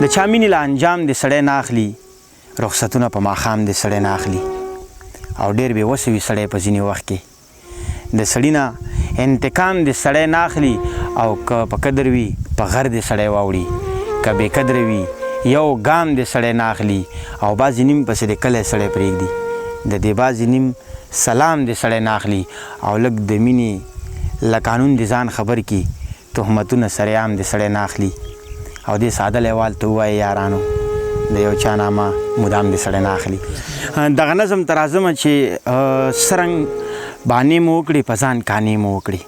د چا مینې له انجام دې سړی نه اخلي رخصتونه په ماښام دې سړی نه اخلي او ډېر بې وسه وي سړی په ځینې وخت کې د سړي نه انتقام دې سړی نه اخلي او که په قدر وي په غر دې سړی واوړي که بې قدره وي یو ګام دې سړی نه اخلي او بعضې نیم پسې دې کلی سړی پرېږدي د دې بعضې نیم سلام دې سړی نه اخلي او لږ د مینې له قانون دې ځان خبر کي تهمتونه سریعام دې سړی نه اخلي او دې ساده لیوال ته ووایي یارانو د یو چا نامه مدام دې سړی نه اخلي دغه نظم ته راځمه چې څرنګ بانې مو وکړې په ځان کانې مو وکړې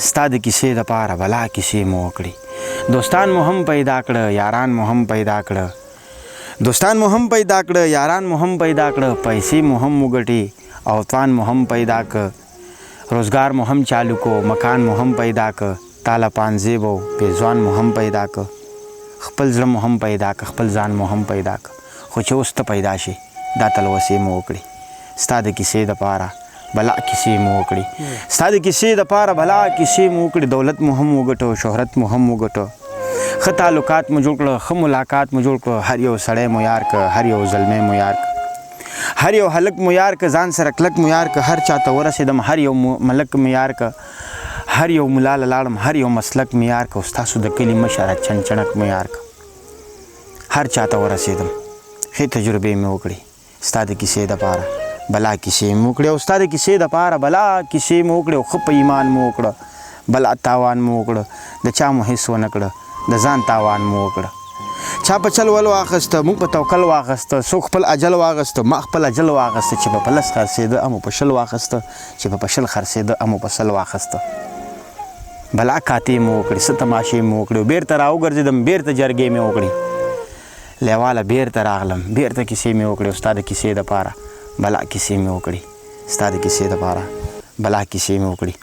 ستا د کیسې دپاره بلا کیسې مو وکړې دوستان مو هم پیدا کړه یاران مو هم پیدا کړه دوستان مو هم پیدا کړه یاران مو هم پیدا کړه پیسې مو هم وګټې او توان مو هم پیدا کړه روزګار مو هم چالو کو مکان مو هم پیدا کړه تاله پانزیب او پیزوان مو هم پیدا کړه خپل زړه مو هم پیدا کړه خپل ځان مو هم پیدا کړه خو چې اوس ته پیدا شي دا تلوسې مو وکړې ستا د کیسې دپاره بلا کیسې مو وکړې ستا د کیسې دپاره بلا کیسې مو وکړې دولت مو هم وګټو شهرت مو هم وګټو ښه تعلقات مو جوړ کړه ښه ملاقات مو جوړ کړه هر یو سړی مو یار کړه هر یو زلمی مو یار کړه هر یو هلک مو یار کړه ځان سره کلک مو یار کړه هر چاته ورسېدم هر یو ملک مو یار کړه هر یو ملا له لاړم هر یو مسلک مو یار کړه ستاسو د کلي مشره چنچڼک مو یار کړه هر چاته ورسېدم ښې تجربې مې وکړې ستا د کیسې دپاره بلا کیسې مې وکړې او ستا د کیسې دپاره بلا کیسې مې وکړې او ښه په ایمان مو وکړه بلا تاوان مو وکړه د چا مو هېڅ ونه کړه د ځان تاوان مو وکړه چا په چل ول واخیسته موږ په توکل واخیسته څوک خپل اجل واخیسته ما خپل اجل واخیسته چې په لس خرڅېده امو په شل واخیسته چې په شل خرڅېده امو په سل واخیسته بلا کاتې مو وکړې څه تماشې مو وکړې بېرته راوګرځېدم بېرته جرګې مې وکړې لیواله بېرته راغلم بېرته کیسې مې وکړې ستا د کیسې دپاره بلا کیسې مې وکړې ستا د کیسې دپاره بلا کیسې مې وکړې